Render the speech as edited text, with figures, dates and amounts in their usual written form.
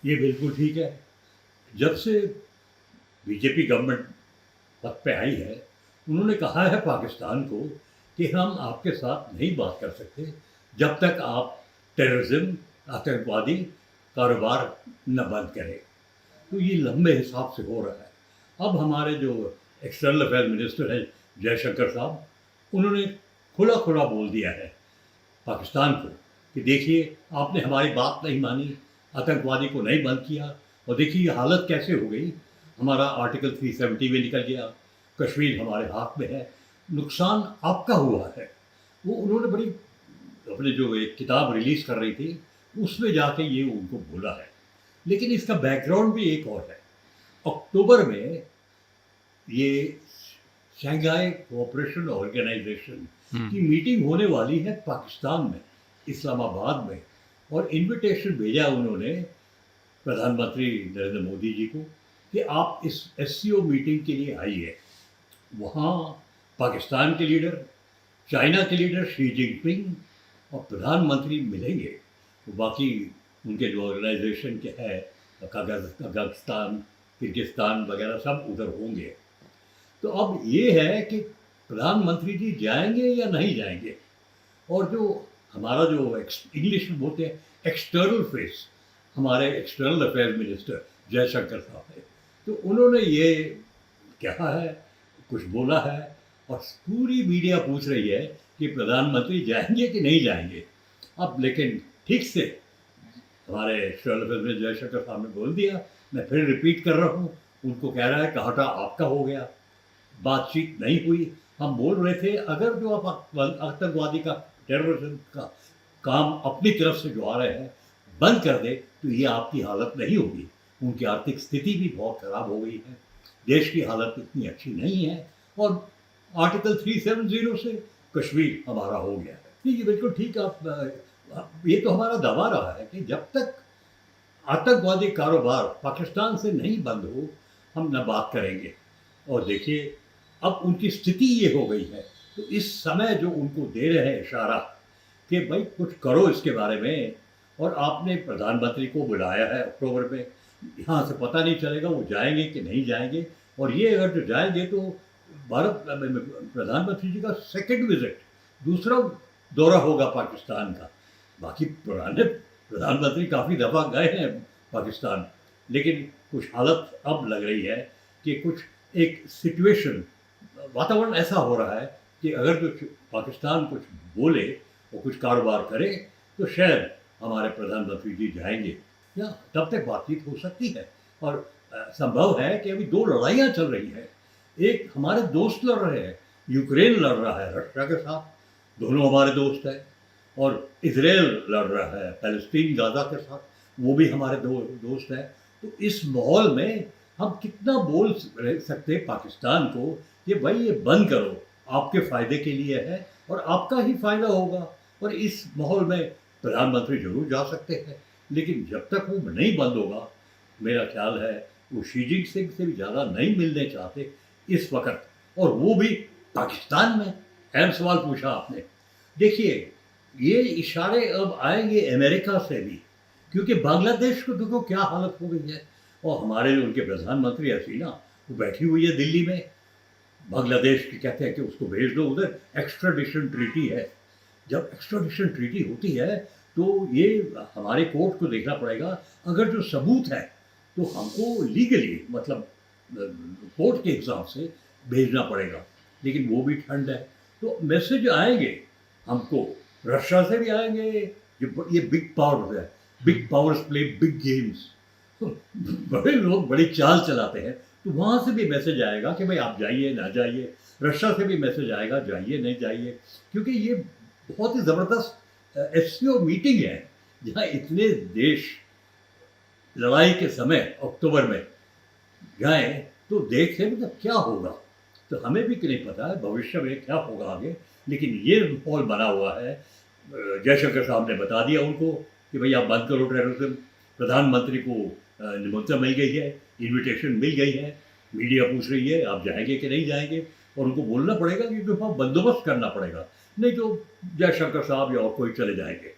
ये बिल्कुल ठीक है। जब से बीजेपी गवर्नमेंट पद पे आई है, उन्होंने कहा है पाकिस्तान को कि हम आपके साथ नहीं बात कर सकते जब तक आप टेररिज्म, आतंकवादी कारोबार न बंद करें। तो ये लंबे हिसाब से हो रहा है। अब हमारे जो एक्सटर्नल अफेयर मिनिस्टर हैं जयशंकर साहब, उन्होंने खुला खुला बोल दिया है पाकिस्तान को कि देखिए आपने हमारी बात नहीं मानी, आतंकवादी को नहीं बंद किया, और देखिए ये हालत कैसे हो गई। हमारा आर्टिकल 370 में निकल गया, कश्मीर हमारे हाथ में है, नुकसान आपका हुआ है। वो उन्होंने बड़ी अपने जो एक किताब रिलीज कर रही थी उसमें जाके ये उनको बोला है। लेकिन इसका बैकग्राउंड भी एक और है। अक्टूबर में ये शंघाई कोऑपरेशन ऑर्गेनाइजेशन की मीटिंग होने वाली है पाकिस्तान में, इस्लामाबाद में, और इनविटेशन भेजा उन्होंने प्रधानमंत्री नरेंद्र मोदी जी को कि आप इस एससीओ मीटिंग के लिए आइए। वहाँ पाकिस्तान के लीडर, चाइना के लीडर शी जिनपिंग और प्रधानमंत्री मिलेंगे। तो बाकी उनके जो ऑर्गेनाइजेशन के हैं, कजाकिस्तान, किर्गिस्तान वगैरह सब उधर होंगे। तो अब ये है कि प्रधानमंत्री जी जाएंगे या नहीं जाएंगे। और जो हमारा जो इंग्लिश में बोलते हैं एक्सटर्नल फेस, हमारे एक्सटर्नल अफेयर मिनिस्टर जयशंकर साहब है, तो उन्होंने ये कहा है, कुछ बोला है, और पूरी मीडिया पूछ रही है कि प्रधानमंत्री जाएंगे कि नहीं जाएंगे। अब लेकिन ठीक से हमारे एक्सटर्नल अफेयर मिनिस्टर जयशंकर साहब ने बोल दिया, मैं फिर रिपीट कर रहा हूँ, उनको कह रहा है कहाटा आपका हो गया, बातचीत नहीं हुई। हम बोल रहे थे अगर जो आप आतंकवादी का, टेररिज्म का काम अपनी तरफ से जो आ रहे हैं बंद कर दे तो ये आपकी हालत नहीं होगी। उनकी आर्थिक स्थिति भी बहुत खराब हो गई है, देश की हालत इतनी अच्छी नहीं है, और आर्टिकल 370 से कश्मीर हमारा हो गया है। ये बिल्कुल ठीक। आप ये तो हमारा दावा रहा है कि जब तक आतंकवादी कारोबार पाकिस्तान से नहीं बंद हो हम न बात करेंगे। और देखिए अब उनकी स्थिति ये हो गई है, तो इस समय जो उनको दे रहे हैं इशारा कि भाई कुछ करो इसके बारे में, और आपने प्रधानमंत्री को बुलाया है अक्टूबर में, यहाँ से पता नहीं चलेगा वो जाएंगे कि नहीं जाएंगे। और ये अगर जो जाएंगे तो भारत प्रधानमंत्री जी का सेकंड विजिट, दूसरा दौरा होगा पाकिस्तान का। बाकी पुराने प्रधानमंत्री काफ़ी दफ़ा गए हैं पाकिस्तान, लेकिन कुछ हालत अब लग रही है कि कुछ एक सिचुएशन, वातावरण ऐसा हो रहा है कि अगर कुछ पाकिस्तान कुछ बोले और कुछ कारोबार करे तो शायद हमारे प्रधानमंत्री जी जाएंगे, या तब तक बातचीत हो सकती है। और संभव है कि अभी दो लड़ाइयाँ चल रही हैं। एक हमारे दोस्त लड़ रहे हैं, यूक्रेन लड़ रहा है रशिया के साथ, दोनों हमारे दोस्त हैं, और इजराइल लड़ रहा है पैलेस्टीन गाजा के साथ, वो भी हमारे दोस्त हैं। तो इस माहौल में हम कितना बोल सकते हैं पाकिस्तान को कि भाई ये बंद करो, आपके फ़ायदे के लिए है और आपका ही फ़ायदा होगा। और इस माहौल में प्रधानमंत्री जरूर जा सकते हैं, लेकिन जब तक वो नहीं बंद होगा, मेरा ख्याल है वो शी जिनपिंग से भी ज़्यादा नहीं मिलने चाहते इस वक्त, और वो भी पाकिस्तान में। अहम सवाल पूछा आपने। देखिए ये इशारे अब आएंगे अमेरिका से भी, क्योंकि बांग्लादेश को देखो क्या हालत हो गई है, और हमारे उनके प्रधानमंत्री हसीना वो बैठी हुई है दिल्ली में, बांग्लादेश की कहते हैं कि उसको भेज दो उधर, एक्स्ट्राडिशन ट्रीटी है। जब एक्स्ट्राडिशन ट्रीटी होती है तो ये हमारे कोर्ट को देखना पड़ेगा, अगर जो सबूत है तो हमको लीगली मतलब कोर्ट के हिसाब से भेजना पड़ेगा, लेकिन वो भी ठंड है। तो मैसेज आएंगे हमको, रशिया से भी आएंगे, ये बिग पावर है, big powers play big games, तो बड़े लोग बड़ी चाल चलाते हैं, तो वहाँ से भी मैसेज आएगा कि भाई आप जाइए ना जाइए। रशिया से भी मैसेज आएगा जाइए नहीं जाइए, क्योंकि ये बहुत ही ज़बरदस्त एससीओ मीटिंग है जहाँ इतने देश लड़ाई के समय अक्टूबर में जाएं, तो देखें मतलब क्या होगा। तो हमें भी नहीं पता है भविष्य में क्या होगा आगे, लेकिन ये माहौल बना हुआ है। जयशंकर साहब ने बता दिया उनको कि भाई आप बंद करो टेररिज्म। प्रधानमंत्री को निमंत्रण मिल गई है, इनविटेशन मिल गई है, मीडिया पूछ रही है आप जाएंगे कि नहीं जाएंगे, और उनको बोलना पड़ेगा कि वहाँ बंदोबस्त करना पड़ेगा, नहीं तो जयशंकर साहब या और कोई चले जाएंगे।